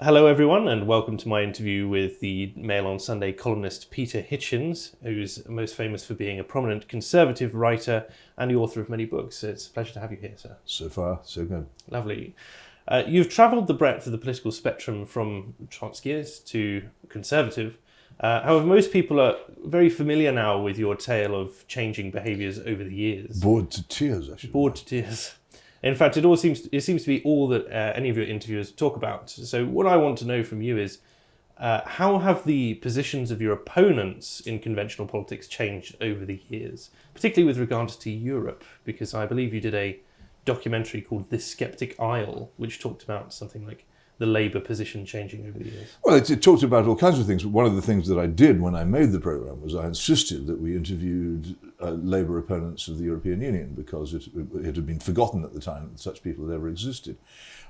Hello, everyone, and welcome to my interview with the Mail on Sunday columnist Peter Hitchens, who's most famous for being a prominent conservative writer and the author of many books. It's a pleasure to have you here, sir. So far, so good. Lovely. You've travelled the breadth of the political spectrum from Trotskyist to conservative. However, most people are very familiar now with your tale of changing behaviours over the years. Bored to tears, actually. Bored to tears. In fact, it seems to be all that any of your interviewers talk about. So what I want to know from you is, how have the positions of your opponents in conventional politics changed over the years, particularly with regards to Europe? Because I believe you did a documentary called This Skeptic Isle, which talked about something like the Labour position changing over the years. Well, it talked about all kinds of things, but one of the things that I did when I made the programme was I insisted that we interviewed Labour opponents of the European Union, because it had been forgotten at the time that such people had ever existed.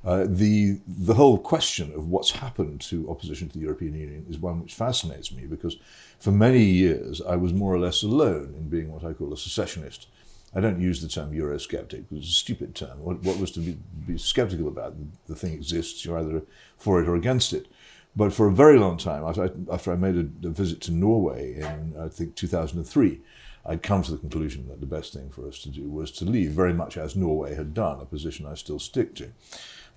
The whole question of what's happened to opposition to the European Union is one which fascinates me, because for many years I was more or less alone in being what I call a secessionist. I don't use the term Eurosceptic, because it's a stupid term. What was to be sceptical about? The thing exists, you're either for it or against it. But for a very long time, after I made a visit to Norway in, I think, 2003, I'd come to the conclusion that the best thing for us to do was to leave, very much as Norway had done, a position I still stick to.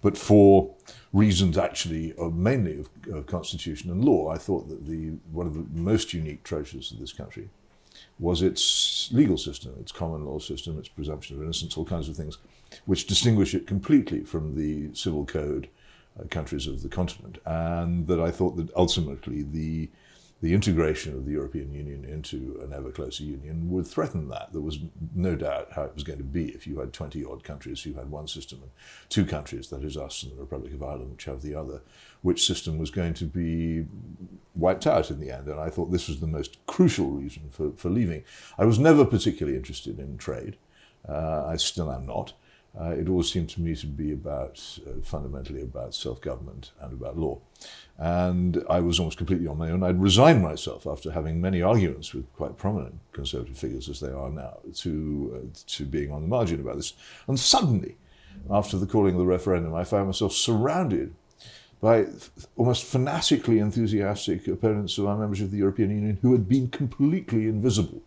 But for reasons actually mainly of constitution and law, I thought that one of the most unique treasures of this country was its legal system, its common law system, its presumption of innocence, all kinds of things which distinguish it completely from the civil code countries of the continent. And that I thought that ultimately the integration of the European Union into an ever closer union would threaten that. There was no doubt how it was going to be if you had 20-odd countries who had one system and two countries, that is us and the Republic of Ireland, which have the other, which system was going to be wiped out in the end. And I thought this was the most crucial reason for leaving. I was never particularly interested in trade. I still am not. It always seemed to me to be fundamentally about self-government and about law. And I was almost completely on my own. I'd resigned myself after having many arguments with quite prominent conservative figures, as they are now, to being on the margin about this. And suddenly, after the calling of the referendum, I found myself surrounded by almost fanatically enthusiastic opponents of our membership of the European Union who had been completely invisible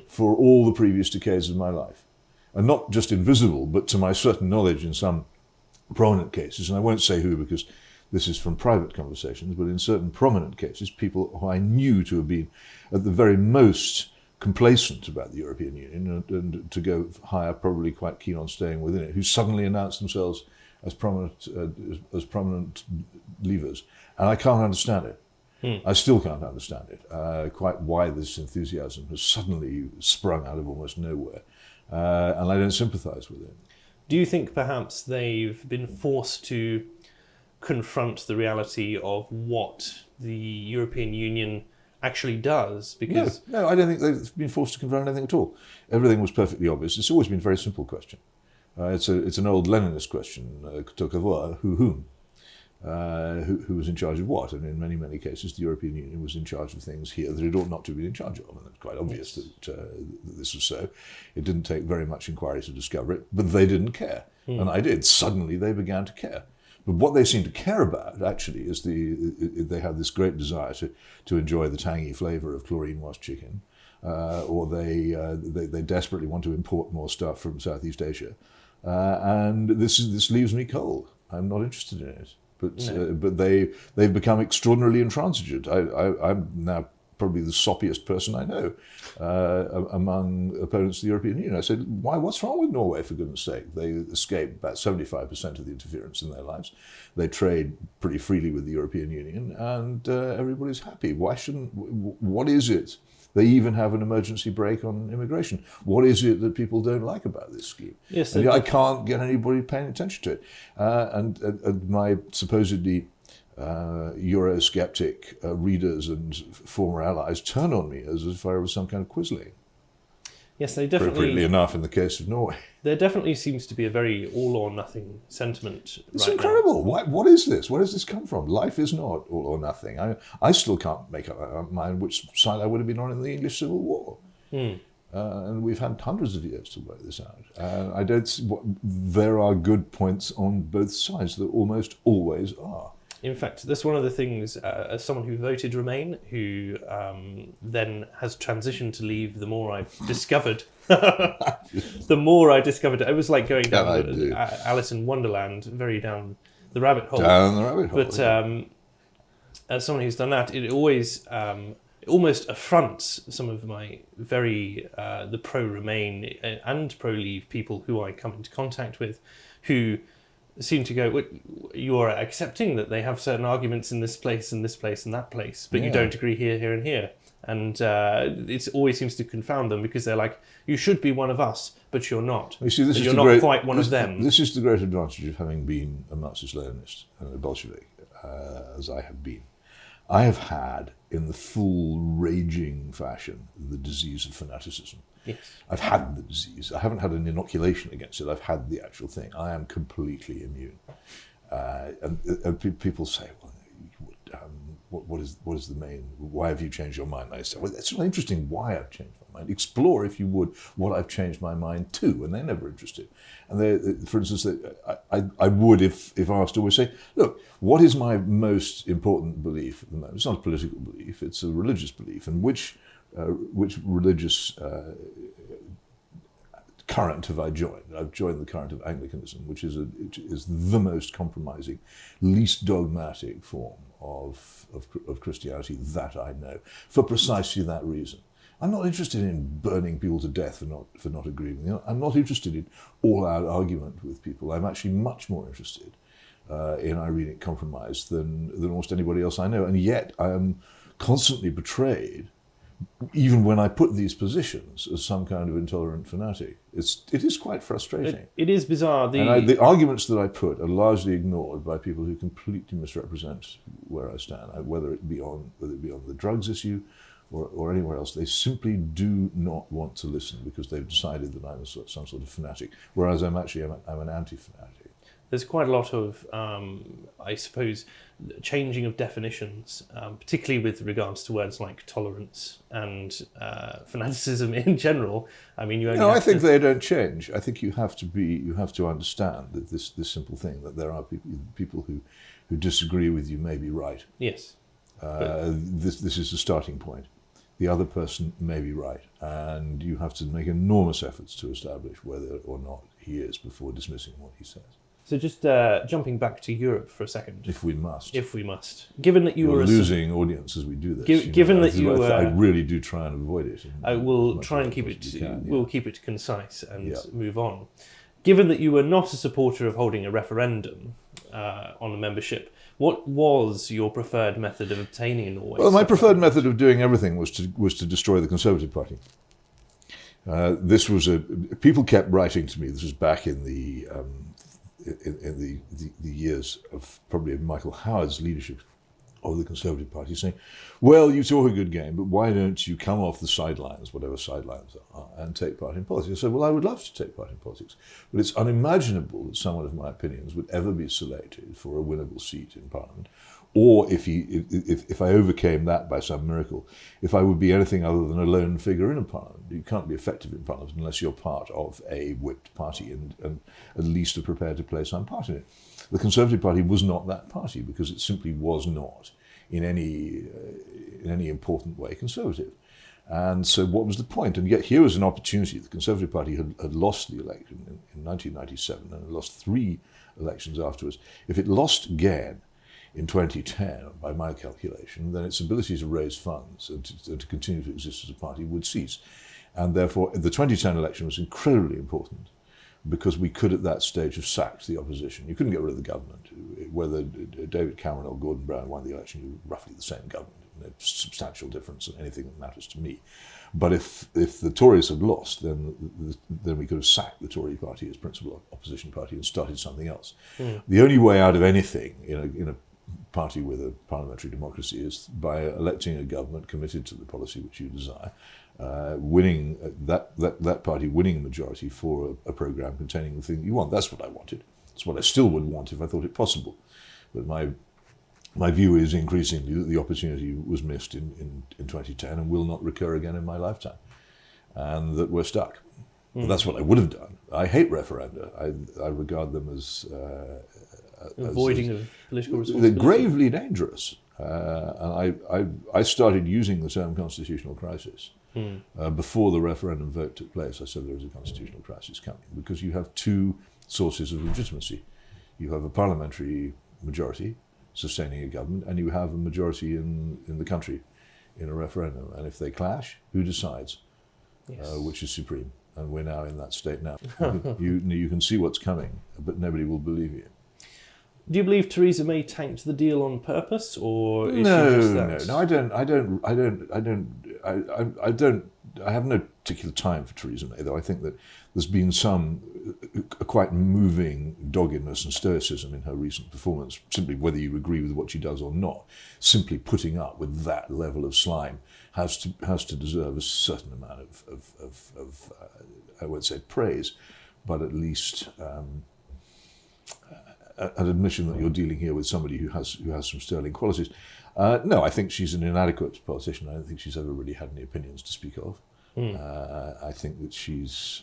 for all the previous decades of my life. And not just invisible, but to my certain knowledge in some prominent cases, and I won't say who because this is from private conversations, but in certain prominent cases, people who I knew to have been at the very most complacent about the European Union and to go higher, probably quite keen on staying within it, who suddenly announced themselves as prominent leavers. And I can't understand it. I still can't understand it, quite why this enthusiasm has suddenly sprung out of almost nowhere. And I don't sympathise with it. Do you think perhaps they've been forced to confront the reality of what the European Union actually does? Because No, I don't think they've been forced to confront anything at all. Everything was perfectly obvious. It's always been a very simple question. It's an old Leninist question, whom? Who was in charge of what? And in many, many cases, the European Union was in charge of things here that it ought not to be in charge of. And it's quite obvious that this was so. It didn't take very much inquiry to discover it, but they didn't care. And I did. Suddenly they began to care. But what they seem to care about, actually, is they have this great desire to enjoy the tangy flavour of chlorine-washed chicken, or they desperately want to import more stuff from Southeast Asia. And this leaves me cold. I'm not interested in it. But they've become extraordinarily intransigent. I'm now probably the soppiest person I know among opponents of the European Union. I said, what's wrong with Norway, for goodness sake? They escape about 75% of the interference in their lives. They trade pretty freely with the European Union, and everybody's happy. What is it? They even have an emergency brake on immigration. What is it that people don't like about this scheme? Yes, I can't get anybody paying attention to it. And my supposedly Eurosceptic readers and former allies turn on me as if I was some kind of quisling. Yes, they definitely. Appropriately enough in the case of Norway. There definitely seems to be a very all or nothing sentiment. It's right incredible. now. What is this? Where does this come from? Life is not all or nothing. I still can't make up my mind which side I would have been on in the English Civil War. And we've had hundreds of years to work this out. I don't see there are good points on both sides. There almost always are. In fact, that's one of the things, as someone who voted Remain, who then has transitioned to Leave, the more I've discovered. The more I discovered, it was like going down Alice in Wonderland, very down the rabbit hole. Down the rabbit hole. But as someone who's done that, it always it almost affronts some of my very the pro-Remain and pro-Leave people who I come into contact with, who seem to go, you're accepting that they have certain arguments in this place and this place and that place, but you don't agree here, here and here. And it always seems to confound them, because they're like, you should be one of us, but you're not. You see, you're not quite one of them. This is the great advantage of having been a Marxist-Leninist and a Bolshevik, as I have been. I have had, in the full raging fashion, the disease of fanaticism. Yes. I've had the disease. I haven't had an inoculation against it. I've had the actual thing. I am completely immune. And people say, well, what is the main? Why have you changed your mind? And I say, well, it's not interesting why I've changed my mind. Explore, if you would, what I've changed my mind to, and they're never interested. And for instance, I would, if asked, always say, look, what is my most important belief at the moment? It's not a political belief; it's a religious belief, and which religious current have I joined? I've joined the current of Anglicanism, which is the most compromising, least dogmatic form of Christianity that I know, for precisely that reason. I'm not interested in burning people to death for not agreeing with me. I'm not interested in all-out argument with people. I'm actually much more interested in Irenic compromise than almost anybody else I know. And yet I am constantly betrayed, even when I put these positions, as some kind of intolerant fanatic. It is quite frustrating. It is bizarre. The arguments that I put are largely ignored by people who completely misrepresent where I stand, whether it be on the drugs issue or anywhere else. They simply do not want to listen because they've decided that I'm some sort of fanatic, whereas I'm an anti-fanatic. There's quite a lot of, I suppose, changing of definitions, particularly with regards to words like tolerance and fanaticism in general. I mean, I think they don't change. I think you have to understand that this simple thing, that there are people who disagree with you may be right. Yes. This is the starting point. The other person may be right, and you have to make enormous efforts to establish whether or not he is before dismissing what he says. So just jumping back to Europe for a second. If we must. Given that You're losing audience as we do this. Given that you were... I really do try and avoid it. I will try and keep it... We'll keep it concise and move on. Given that you were not a supporter of holding a referendum on the membership, what was your preferred method of obtaining a Norway? Well, my preferred method of doing everything was to destroy the Conservative Party. People kept writing to me. This was back in the years of probably Michael Howard's leadership of the Conservative Party, saying, well, you talk a good game, but why don't you come off the sidelines, whatever sidelines are, and take part in politics? I said, well, I would love to take part in politics, but it's unimaginable that someone of my opinions would ever be selected for a winnable seat in Parliament, or if I overcame that by some miracle, if I would be anything other than a lone figure in a Parliament. You can't be effective in Parliament unless you're part of a whipped party and at least are prepared to play some part in it. The Conservative Party was not that party because it simply was not in any important way conservative. And so what was the point? And yet here was an opportunity. The Conservative Party had lost the election in 1997 and had lost 3 elections afterwards. If it lost again in 2010, by my calculation, then its ability to raise funds and to continue to exist as a party would cease. And therefore, the 2010 election was incredibly important because we could at that stage have sacked the opposition. You couldn't get rid of the government. Whether David Cameron or Gordon Brown won the election, you were roughly the same government. No substantial difference in anything that matters to me. But if the Tories had lost, then we could have sacked the Tory party as principal opposition party and started something else. Mm. The only way out of anything in a party with a parliamentary democracy is by electing a government committed to the policy which you desire, winning that party winning a majority for a programme containing the thing you want. That's what I wanted. That's what I still would want if I thought it possible. But my view is increasingly that the opportunity was missed in 2010 and will not recur again in my lifetime, and that we're stuck. Mm. That's what I would have done. I hate referenda. I regard them as avoiding of political they're responsibility. gravely dangerous. And I started using the term constitutional crisis before the referendum vote took place. I said there was a constitutional crisis coming because you have two sources of legitimacy. You have a parliamentary majority sustaining a government, and you have a majority in the country in a referendum. And if they clash, who decides which is supreme? And we're now in that state now. You can see what's coming, but nobody will believe you. Do you believe Theresa May tanked the deal on purpose, or is she just that? No, I have no particular time for Theresa May, though I think that there's been a quite moving doggedness and stoicism in her recent performance, simply whether you agree with what she does or not. Simply putting up with that level of slime has to deserve a certain amount of I won't say praise, but at least an admission that you're dealing here with somebody who has some sterling qualities. No, I think she's an inadequate politician. I don't think she's ever really had any opinions to speak of. I think that she's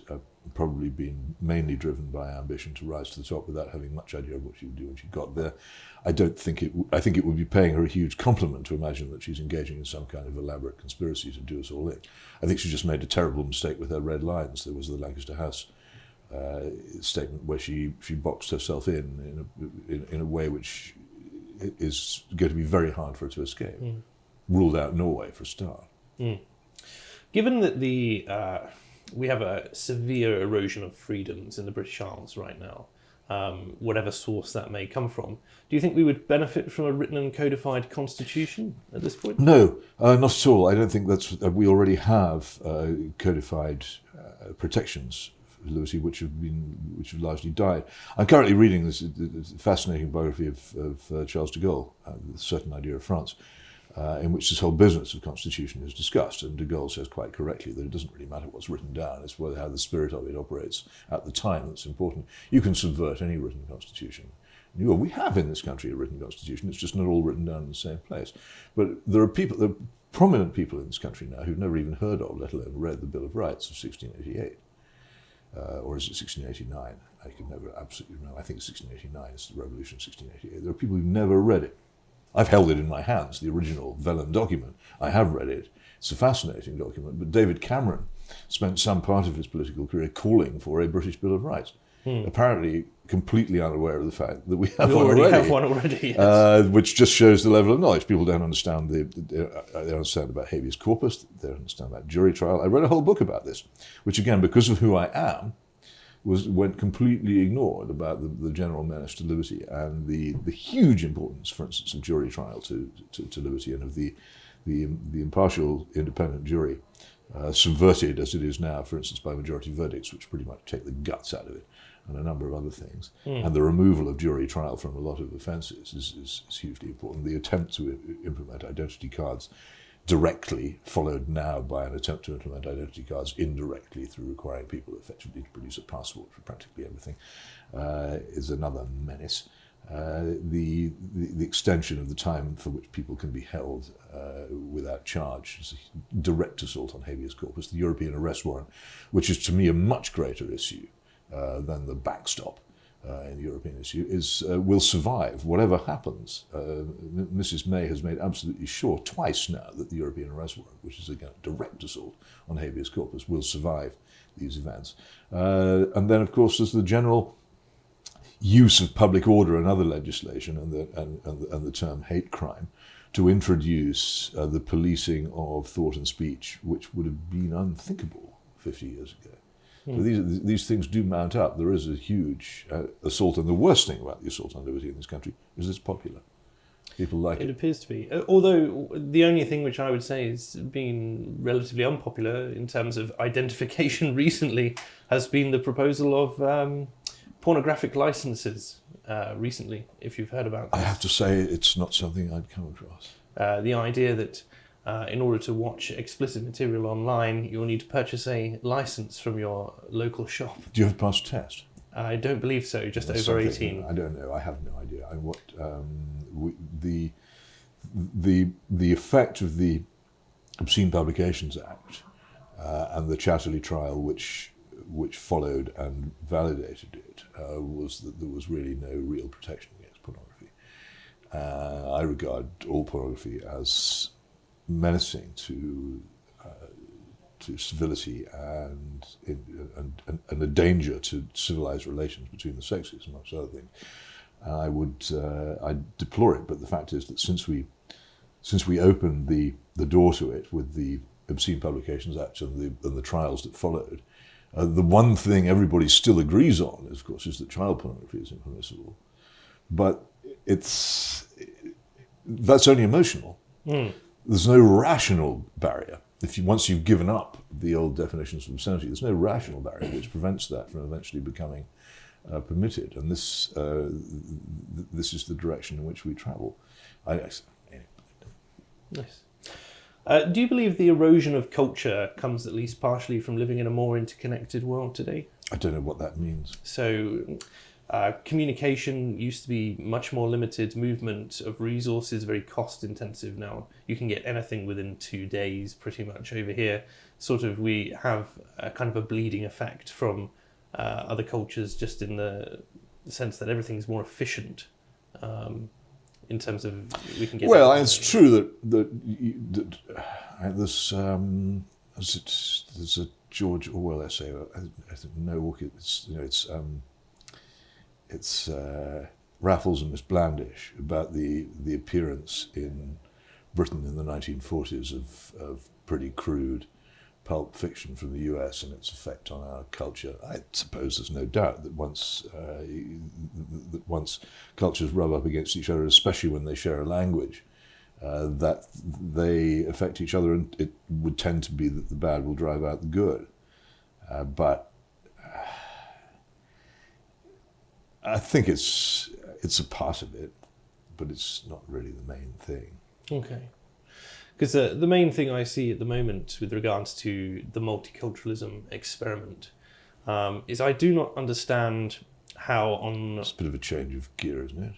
probably been mainly driven by ambition to rise to the top without having much idea of what she would do when she got there. I think it would be paying her a huge compliment to imagine that she's engaging in some kind of elaborate conspiracy to do us all in. I think she just made a terrible mistake with her red lines. There was the Lancaster House statement where she boxed herself in a way which is going to be very hard for her to escape. Ruled out Norway for a start. Given that we have a severe erosion of freedoms in the British Isles right now, whatever source that may come from, do you think we would benefit from a written and codified constitution at this point? No, not at all. I don't think we already have codified protections for liberty which have largely died. I'm currently reading this fascinating biography of Charles de Gaulle, A Certain Idea of France, in which this whole business of constitution is discussed, and de Gaulle says quite correctly that it doesn't really matter what's written down, it's how the spirit of it operates at the time that's important. You can subvert any written constitution. We have in this country a written constitution, it's just not all written down in the same place. But there are prominent people in this country now who've never even heard of, let alone read, the Bill of Rights of 1688. Or is it 1689? I can never absolutely know. I think it's 1689, it's the revolution of 1688. There are people who've never read it. I've held it in my hands, the original vellum document. I have read it. It's a fascinating document, but David Cameron spent some part of his political career calling for a British Bill of Rights, apparently completely unaware of the fact that we have one already. Yes. Which just shows the level of knowledge. People don't understand they understand about habeas corpus, they don't understand about jury trial. I read a whole book about this, which again, because of who I am, went completely ignored about the general menace to liberty and the huge importance, for instance, of jury trial to liberty and of the impartial, independent jury, subverted as it is now, for instance, by majority verdicts, which pretty much take the guts out of it, and a number of other things. And the removal of jury trial from a lot of offences is hugely important. The attempt to implement identity cards directly, followed now by an attempt to implement identity cards indirectly through requiring people effectively to produce a passport for practically everything, is another menace. The extension of the time for which people can be held without charge is a direct assault on habeas corpus. The European arrest warrant, which is to me a much greater issue than the backstop in the European issue, will survive whatever happens. Mrs May has made absolutely sure twice now that the European arrest warrant, which is again a direct assault on habeas corpus, will survive these events. And then, of course, there's the general use of public order and other legislation and the term hate crime to introduce the policing of thought and speech, which would have been unthinkable 50 years ago. So these things do mount up. There is a huge assault, and the worst thing about the assault on liberty in this country is it's popular. People like it. It appears to be. Although the only thing which I would say has been relatively unpopular in terms of identification recently has been the proposal of pornographic licenses recently, if you've heard about this. I have to say it's not something I'd come across. The idea that in order to watch explicit material online, you'll need to purchase a license from your local shop. Do you have passed a test? I don't believe so, just That's over 18. I don't know, I have no idea. The effect of the Obscene Publications Act and the Chatterley trial, which followed and validated it, was that there was really no real protection against I regard all pornography as menacing to civility and a danger to civilized relations between the sexes, amongst other things. I deplore it, but the fact is that since we opened the door to it with the Obscene Publications Act and the trials that followed, the one thing everybody still agrees on, of course, is that child pornography is impermissible. But that's only emotional. Mm. There's no rational barrier. Once you've given up the old definitions of obscenity, there's no rational barrier which prevents that from eventually becoming permitted. And this is the direction in which we travel. Nice. Do you believe the erosion of culture comes at least partially from living in a more interconnected world today? I don't know what that means. So communication used to be much more limited, movement of resources very cost intensive now. You can get anything within 2 days pretty much over here. Sort of we have a kind of a bleeding effect from other cultures just in the sense that everything's more efficient. In terms of we can get. Well, it's true that there's a George Orwell essay. I think no, it's Raffles and Miss Blandish about the appearance in Britain in the 1940s of pretty crude pulp fiction from the US and its effect on our culture. I suppose there's no doubt that once cultures rub up against each other, especially when they share a language, that they affect each other, and it would tend to be that the bad will drive out the good. But I think it's a part of it, but it's not really the main thing. Okay. Because the main thing I see at the moment with regards to the multiculturalism experiment is I do not understand how on... It's a bit of a change of gear, isn't it?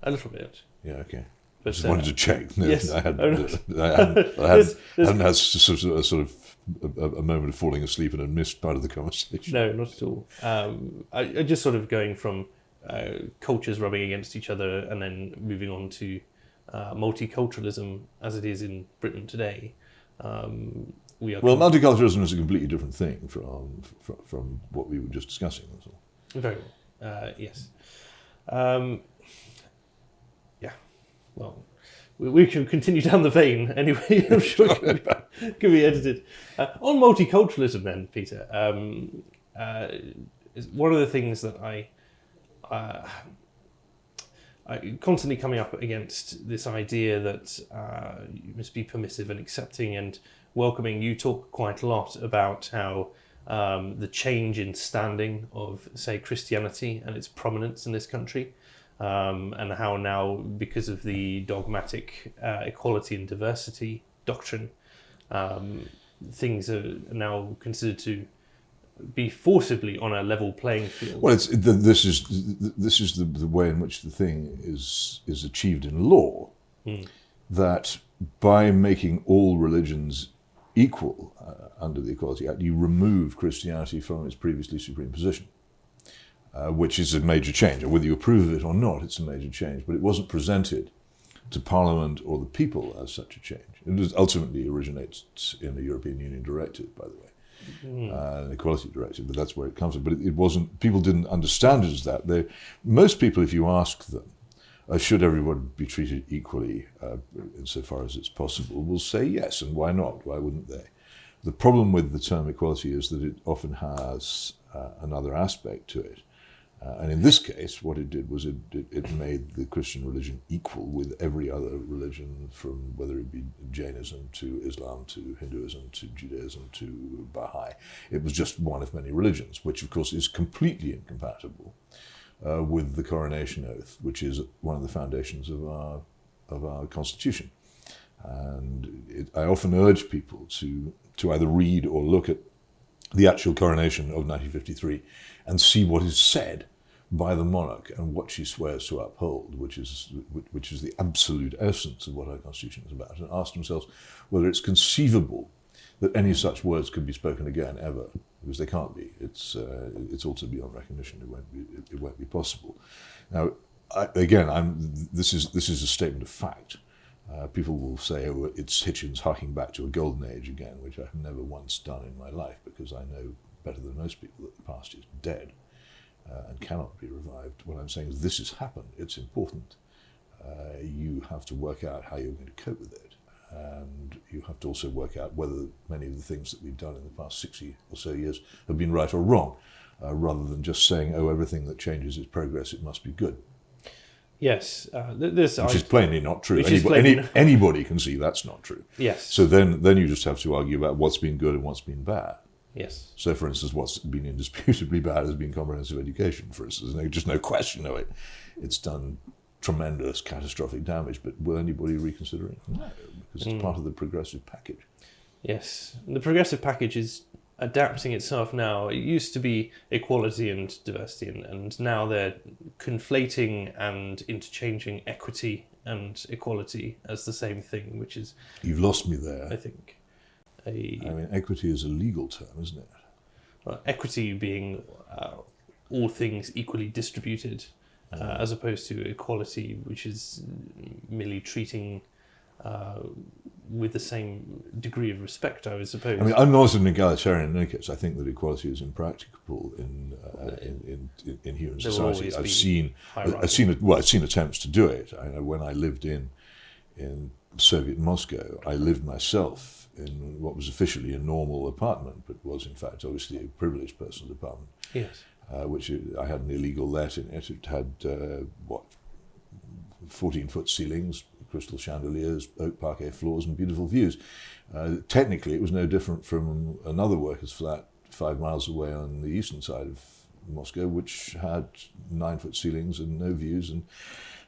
A little bit. Yeah, okay. But, I just wanted to check. No, yes. I hadn't There's had sort of a moment of falling asleep and had missed part of the conversation. No, not at all. I just sort of going from cultures rubbing against each other and then moving on to multiculturalism as it is in Britain today. Multiculturalism is a completely different thing from what we were just discussing. That's all. Very well. Yes. Yeah. Well, we can continue down the vein anyway. I'm sure it can be edited. On multiculturalism, then, Peter. Is one of the things that I constantly coming up against this idea that you must be permissive and accepting and welcoming. You talk quite a lot about how the change in standing of, say, Christianity and its prominence in this country, and how now, because of the dogmatic equality and diversity doctrine, things are now considered to be forcibly on a level playing field. Well, this is the way in which the thing is achieved in law. That by making all religions equal under the Equality Act, you remove Christianity from its previously supreme position, which is a major change. And whether you approve of it or not, it's a major change. But it wasn't presented to Parliament or the people as such a change. It ultimately originates in a European Union directive, by the way. An equality directive, but that's where it comes from. But it wasn't. People didn't understand it as that. Most people, if you ask them, should everyone be treated equally insofar as it's possible, will say yes, and why not? Why wouldn't they? The problem with the term equality is that it often has another aspect to it. And in this case, what it did was it made the Christian religion equal with every other religion, from whether it be Jainism to Islam to Hinduism to Judaism to Baha'i. It was just one of many religions, which of course is completely incompatible with the coronation oath, which is one of the foundations of our constitution. And I often urge people to either read or look at the actual coronation of 1953 and see what is said by the monarch and what she swears to uphold, which is the absolute essence of what our constitution is about, and ask themselves whether it's conceivable that any such words could be spoken again ever, because they can't be. It's also beyond recognition. It won't be possible. Now, This is a statement of fact. People will say, "Oh, it's Hitchens harking back to a golden age again," which I've never once done in my life, because I know better than most people that the past is dead and cannot be revived. What I'm saying is this has happened. It's important. You have to work out how you're going to cope with it, and you have to also work out whether many of the things that we've done in the past 60 or so years have been right or wrong, rather than just saying, "Oh, everything that changes is progress, it must be good." Yes, which is plainly not true. Plainly Anybody can see that's not true. Yes. So then you just have to argue about what's been good and what's been bad. Yes. So, for instance, what's been indisputably bad has been comprehensive education, for instance. There's just no question of it. It's done tremendous, catastrophic damage, but will anybody reconsider it? No, because it's part of the progressive package. Yes. The progressive package is adapting itself now. It used to be equality and diversity, and now they're conflating and interchanging equity and equality as the same thing, which is... You've lost me there. I think. Equity is a legal term, isn't it? Well, equity being all things equally distributed, as opposed to equality, which is merely treating with the same degree of respect, I would suppose. I'm not an egalitarian in any case. I think that equality is impracticable in human society. I've seen attempts to do it. I know when I lived in Soviet Moscow, I lived myself in what was officially a normal apartment, but was in fact obviously a privileged person's apartment. Yes. Which I had an illegal let in it. It had 14-foot ceilings, crystal chandeliers, oak parquet floors, and beautiful views. Technically, it was no different from another worker's flat 5 miles away on the eastern side of Moscow, which had 9-foot ceilings and no views and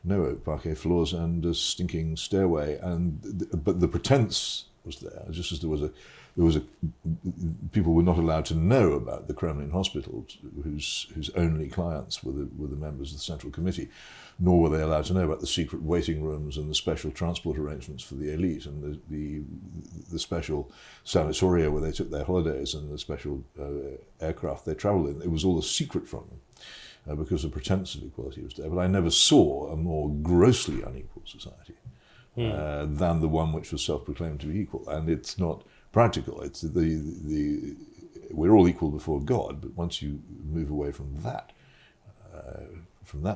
no oak parquet floors and a stinking stairway. But the pretense was there, just as there was a people were not allowed to know about the Kremlin hospital, whose only clients were the members of the Central Committee, nor were they allowed to know about the secret waiting rooms and the special transport arrangements for the elite and the special sanatoria where they took their holidays and the special aircraft they travelled in. It was all a secret from them because the pretense of equality was there. But I never saw a more grossly unequal society than the one which was self-proclaimed to be equal, and it's not practical. It's we're all equal before God, but once you move away from that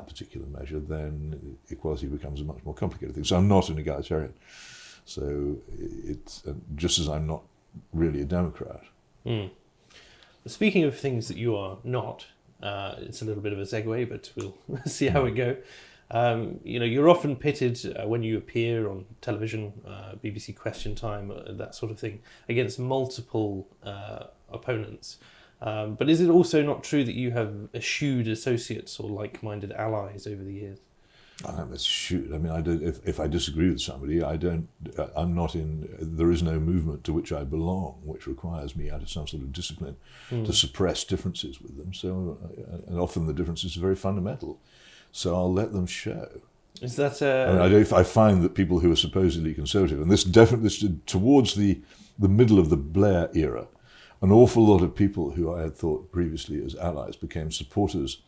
particular measure, then equality becomes a much more complicated thing. So I'm not an egalitarian. So it's just as I'm not really a Democrat. Speaking of things that you are not, it's a little bit of a segue, but we'll see how it goes. You're often pitted when you appear on television, BBC Question Time, that sort of thing, against multiple opponents. But is it also not true that you have eschewed associates or like-minded allies over the years? If I disagree with somebody, I'm not in. There is no movement to which I belong, which requires me, out of some sort of discipline, to suppress differences with them. So, and often the differences are very fundamental. So I'll let them show. Is that? I find that people who are supposedly conservative, and this towards the middle of the Blair era, an awful lot of people who I had thought previously as allies became supporters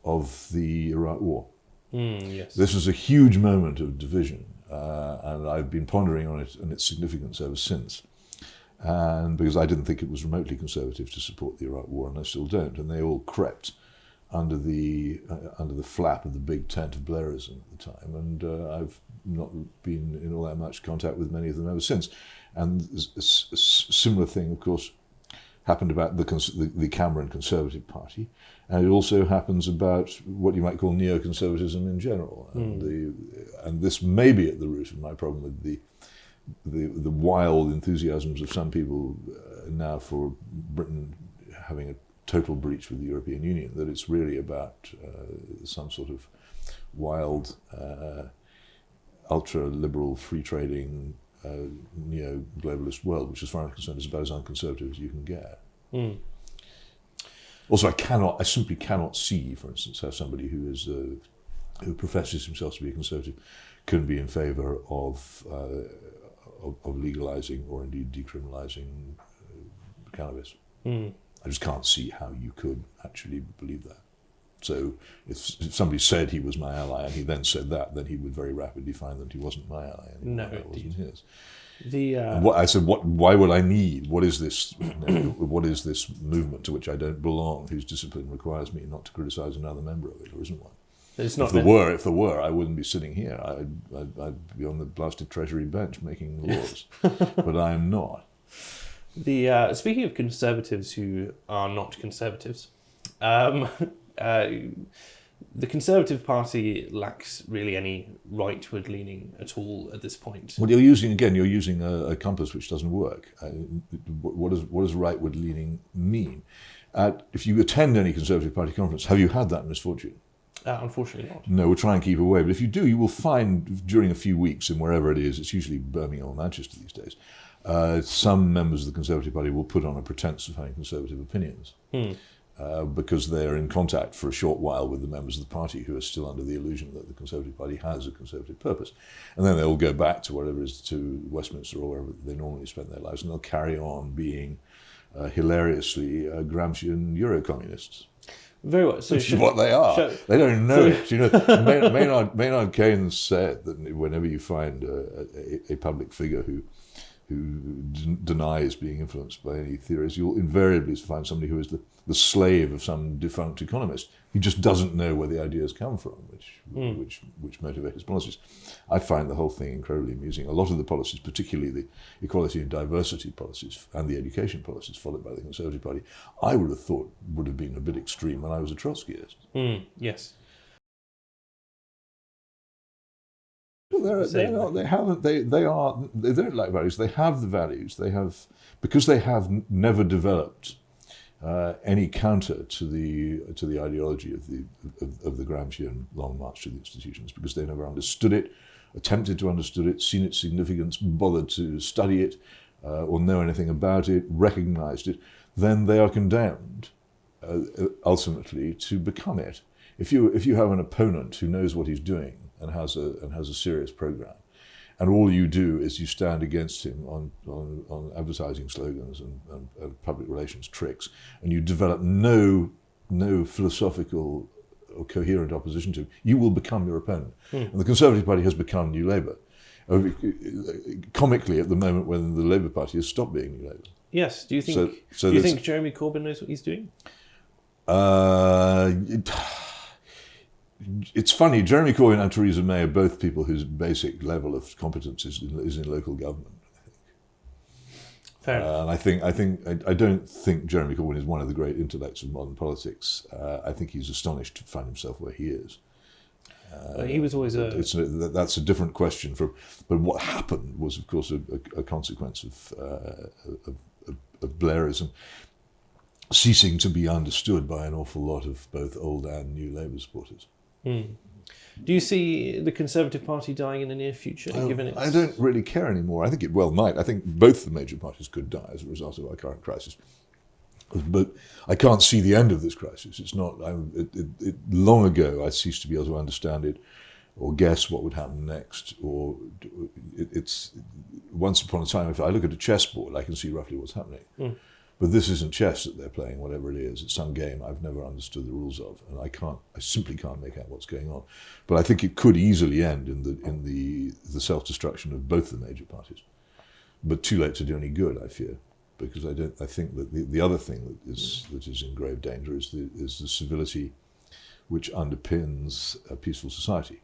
of the Iraq War. Yes. This was a huge moment of division, and I've been pondering on it and its significance ever since. And because I didn't think it was remotely conservative to support the Iraq War, and I still don't, and they all crept under the flap of the big tent of Blairism at the time, and I've not been in all that much contact with many of them ever since. And a similar thing, of course, happened about the Cameron Conservative Party, and it also happens about what you might call neoconservatism in general. And this may be at the root of my problem with the wild enthusiasms of some people now for Britain having a total breach with the European Union, that it's really about some sort of wild, ultra-liberal, free-trading, neo-globalist world, which as far as I'm concerned is about as unconservative as you can get. Also, I simply cannot see, for instance, how somebody who professes himself to be a conservative can be in favour of legalising or indeed decriminalising cannabis. I just can't see how you could actually believe that. So if somebody said he was my ally and he then said that, then he would very rapidly find that he wasn't my ally anymore. No, that wasn't his. And I said, why would I need? What is this? What is this movement to which I don't belong, whose discipline requires me not to criticise another member of it? There isn't one. It's not if there were, I wouldn't be sitting here. I'd be on the blasted Treasury bench making laws, but I am not. Speaking of conservatives who are not conservatives, the Conservative Party lacks really any rightward leaning at all at this point. Well, you're using a compass which doesn't work. What does rightward leaning mean? If you attend any Conservative Party conference, have you had that misfortune? Unfortunately not. No, we'll try and keep away. But if you do, you will find during a few weeks, in wherever it is, it's usually Birmingham or Manchester these days, some members of the Conservative Party will put on a pretense of having conservative opinions. Because they're in contact for a short while with the members of the party who are still under the illusion that the Conservative Party has a conservative purpose. And then they'll go back to wherever it is, to Westminster or wherever they normally spend their lives, and they'll carry on being hilariously Gramscian Euro-communists. Very well. So which is what they are. They don't know it. You know, Maynard Keynes said that whenever you find a public figure who denies being influenced by any theories, you'll invariably find somebody who is the slave of some defunct economist. He just doesn't know where the ideas come from, which motivate his policies. I find the whole thing incredibly amusing. A lot of the policies, particularly the equality and diversity policies and the education policies followed by the Conservative Party, I would have thought would have been a bit extreme when I was a Trotskyist. Yes. They don't lack values. They have the values. Because they have never developed any counter to the ideology of the Gramscian Long March to the Institutions, because they never understood it, attempted to understand it, seen its significance, bothered to study it, or know anything about it, recognized it, then they are condemned ultimately to become it. If you have an opponent who knows what he's doing and has a serious program, and all you do is you stand against him on advertising slogans and public relations tricks, and you develop no philosophical or coherent opposition to him, you will become your opponent. And the Conservative Party has become New Labour. Comically, at the moment when the Labour Party has stopped being New Labour. Yes. Do you think? Do you think Jeremy Corbyn knows what he's doing? It's funny, Jeremy Corbyn and Theresa May are both people whose basic level of competence is in local government, I think. Fair enough. And I don't think Jeremy Corbyn is one of the great intellects of modern politics. I think he's astonished to find himself where he is. He was always that's a different question. But what happened was, of course, a consequence of Blairism ceasing to be understood by an awful lot of both old and new Labour supporters. Do you see the Conservative Party dying in the near future? I don't really care anymore. I think it well might. I think both the major parties could die as a result of our current crisis. But I can't see the end of this crisis. It's not. Long ago, I ceased to be able to understand it, or guess what would happen next. Or it's once upon a time. If I look at a chessboard, I can see roughly what's happening. But this isn't chess that they're playing, whatever it is. It's some game I've never understood the rules of, and I simply can't make out what's going on. But I think it could easily end in the self-destruction of both the major parties. But too late to do any good, I fear, because I think that the other thing that is in grave danger is the civility which underpins a peaceful society.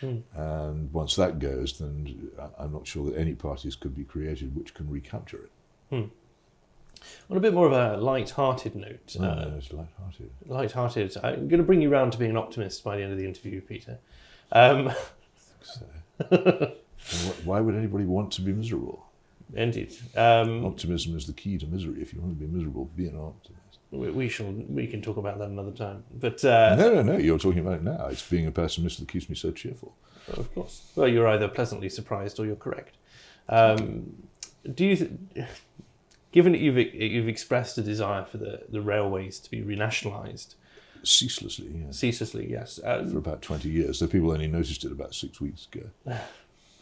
And once that goes, then I'm not sure that any parties could be created which can recapture it. On a bit more of a light-hearted note. It's light-hearted. Light-hearted. I'm going to bring you round to being an optimist by the end of the interview, Peter. I think so. Why would anybody want to be miserable? Indeed. Optimism is the key to misery. If you want to be miserable, be an optimist. We can talk about that another time. But No. You're talking about it now. It's being a pessimist that keeps me so cheerful. Of course. Well, you're either pleasantly surprised or you're correct. Do you? Given that you've expressed a desire for the railways to be renationalised, ceaselessly, yes. Ceaselessly, yes. For about 20 years. The people only noticed it about 6 weeks ago.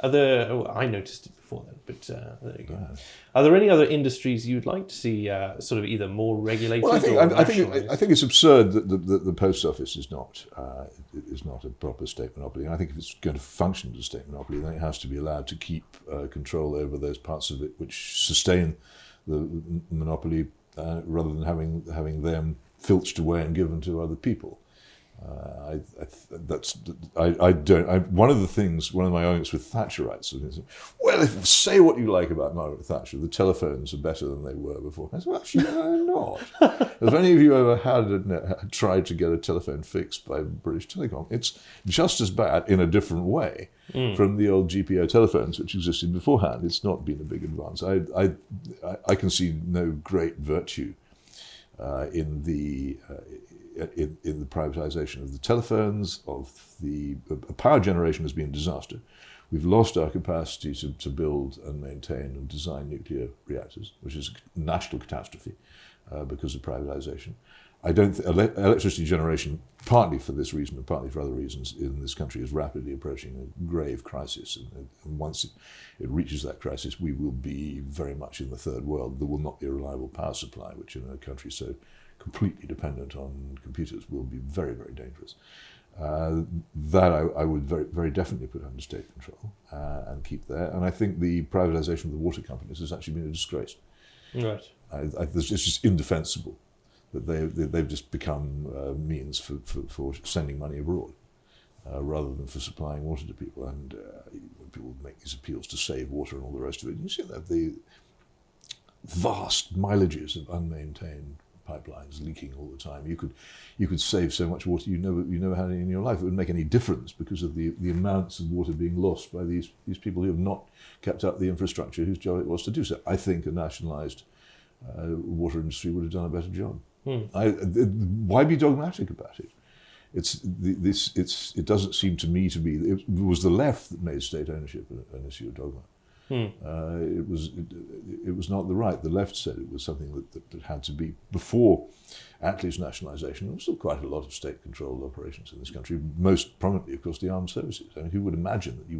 I noticed it before then, but there you go. Are there any other industries you'd like to see sort of either more regulated Well, or nationalised? I think it's absurd that the post office is not a proper state monopoly. And I think if it's going to function as a state monopoly, then it has to be allowed to keep control over those parts of it which sustain the monopoly, rather than having them filched away and given to other people. One of my arguments with Thatcherites is, well, say what you like about Margaret Thatcher, the telephones are better than they were before. I said, well, actually, no, they're not. Have any of you ever tried to get a telephone fixed by British Telecom? It's just as bad in a different way from the old GPO telephones which existed beforehand. It's not been a big advance. I can see no great virtue in the privatisation of the telephones, of the power generation has been a disaster. We've lost our capacity to build and maintain and design nuclear reactors, which is a national catastrophe because of privatisation. I don't think electricity generation, partly for this reason and partly for other reasons, in this country is rapidly approaching a grave crisis. And once it reaches that crisis, we will be very much in the third world. There will not be a reliable power supply, which in a country so completely dependent on computers will be very, very dangerous. That I would very, very definitely put under state control and keep there. And I think the privatisation of the water companies has actually been a disgrace. Right. It's just indefensible that they've just become means for sending money abroad rather than for supplying water to people. And when people make these appeals to save water and all the rest of it, you see that the vast mileages of unmaintained pipelines leaking all the time. You could save so much water you never had any in your life. It wouldn't make any difference because of the amounts of water being lost by these people who have not kept up the infrastructure whose job it was to do so. I think a nationalised water industry would have done a better job. Why be dogmatic about it? It doesn't seem to me to be. It was the left that made state ownership an issue of dogma. It was not the right. The left said it was something that had to be. Before Attlee's nationalisation, there was still quite a lot of state-controlled operations in this country, most prominently, of course, the armed services. I mean, who would imagine that you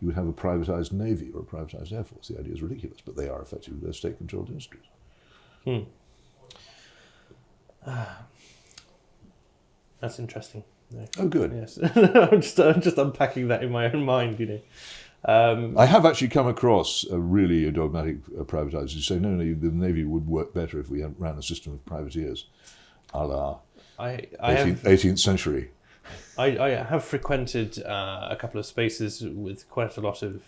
would have a privatised navy or a privatised air force? The idea is ridiculous, but they are effectively they're state-controlled industries. That's interesting. No. Oh, good. Yes, I'm just unpacking that in my own mind, you know. I have actually come across a really dogmatic privatisers who say, no, the Navy would work better if we ran a system of privateers, a la 18th century. I have frequented a couple of spaces with quite a lot of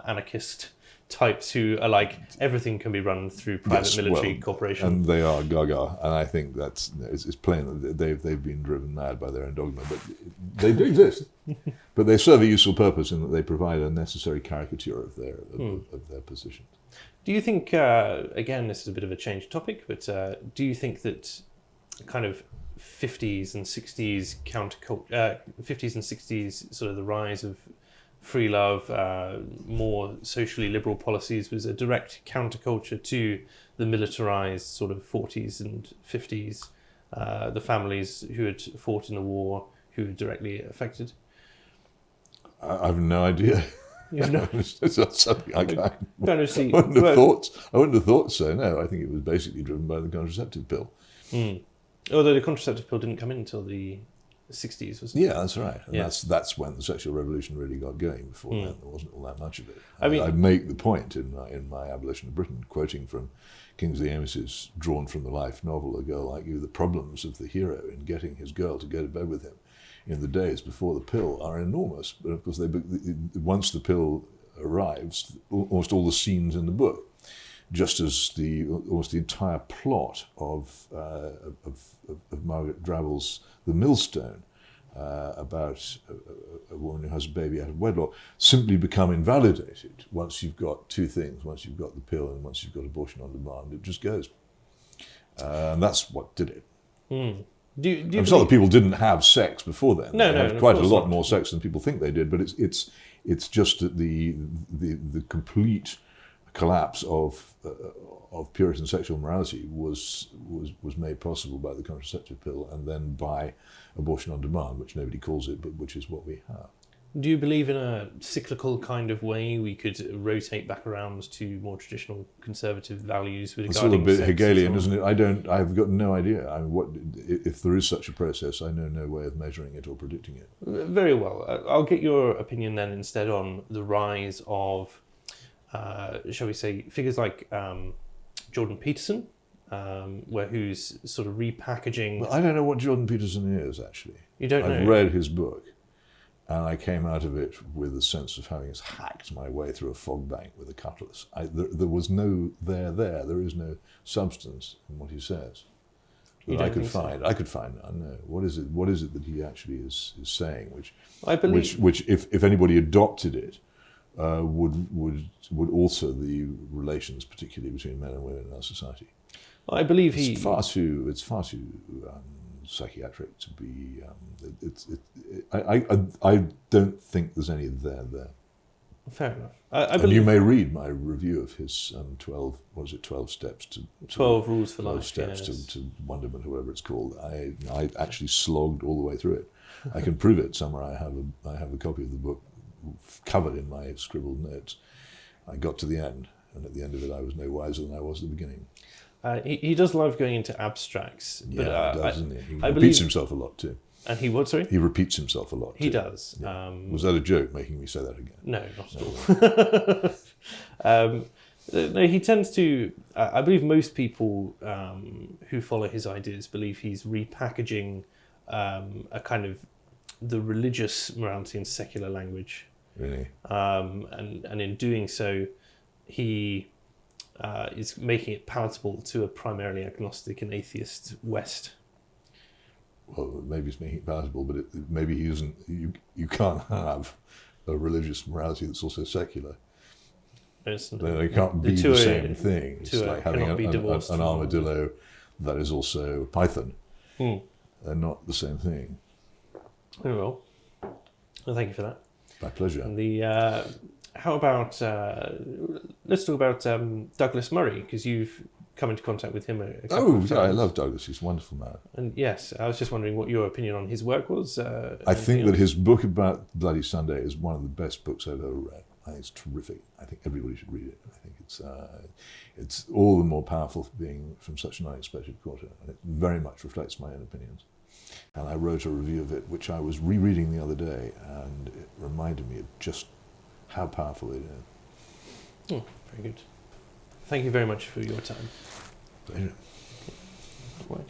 anarchist types who are like, everything can be run through private military corporation. And they are gaga, and I think it's plain that they've been driven mad by their own dogma, but they do exist. But they serve a useful purpose in that they provide a necessary caricature of their positions. Do you think, again, this is a bit of a changed topic, but do you think that kind of 50s and 60s 50s and 60s sort of the rise of free love, more socially liberal policies was a direct counterculture to the militarised sort of 40s and 50s, the families who had fought in the war, who were directly affected? I have no idea. You know, it's not something I can't. Kind of see. I wouldn't have thought so. No, I think it was basically driven by the contraceptive pill. Although the contraceptive pill didn't come in until the 60s, wasn't it? Yeah, that's right. And that's when the sexual revolution really got going. Before then, there wasn't all that much of it. I make the point in my Abolition of Britain, quoting from Kingsley Amis's Drawn from the Life novel, A Girl Like You, the problems of the hero in getting his girl to go to bed with him in the days before the pill are enormous. But of course, once the pill arrives, almost all the scenes in the book, just as almost the entire plot of Margaret Drabbl's The Millstone, about a woman who has a baby out of wedlock, simply become invalidated once you've got two things. Once you've got the pill and once you've got abortion on demand, it just goes. And that's what did it. It's not that people didn't have sex before then. No, they had quite a lot more sex than people think they did, but it's just that the complete collapse of Puritan sexual morality was made possible by the contraceptive pill and then by abortion on demand, which nobody calls it, but which is what we have. Do you believe in a cyclical kind of way we could rotate back around to more traditional conservative values It's regarding all a bit sex Hegelian, and so isn't it? I've got no idea. I mean, if there is such a process, I know no way of measuring it or predicting it. Very well. I'll get your opinion then instead on the rise of, shall we say, figures like Jordan Peterson, who's sort of repackaging... Well, I don't know what Jordan Peterson is, actually. You don't know? I've read his book, and I came out of it with a sense of having hacked my way through a fog bank with a cutlass. There was no there. There is no substance in what he says that I could find. So? I could find. I know what is it that he actually is saying, which I believe, which if anybody adopted it, would alter the relations, particularly between men and women in our society. I believe it's far too psychiatric to be. I don't think there's any there. Fair enough. And you may read my review of his 12 steps to 12 rules for 12 life. steps yes. to wonderment, or whatever it's called. I actually slogged all the way through it. I can prove it somewhere. I have a copy of the book covered in my scribbled notes. I got to the end, and at the end of it, I was no wiser than I was at the beginning. He does love going into abstracts. But, yeah, he does, doesn't he? He repeats himself a lot too. And he what, sorry? He repeats himself a lot too. He does. Yeah. Was that a joke, making me say that again? No, not at all. No, he tends to... I believe most people who follow his ideas believe he's repackaging a kind of the religious morality in secular language. Really? And in doing so, he... is making it palatable to a primarily agnostic and atheist West. Well, maybe it's making it palatable, but maybe he isn't. You can't have a religious morality that's also secular. They can't be the same thing. It's like having an armadillo that is also a python. They're not the same thing. Very well. Well, thank you for that. My pleasure. And how about, let's talk about Douglas Murray, because you've come into contact with him a couple of times. I love Douglas. He's a wonderful man. And yes, I was just wondering what your opinion on his work was. I think that his book about Bloody Sunday is one of the best books I've ever read. I think it's terrific. I think everybody should read it. I think it's all the more powerful for being from such an unexpected quarter, and it very much reflects my own opinions. And I wrote a review of it, which I was rereading the other day, and it reminded me of just how powerful it is. Very good. Thank you very much for your time. Pleasure. Right.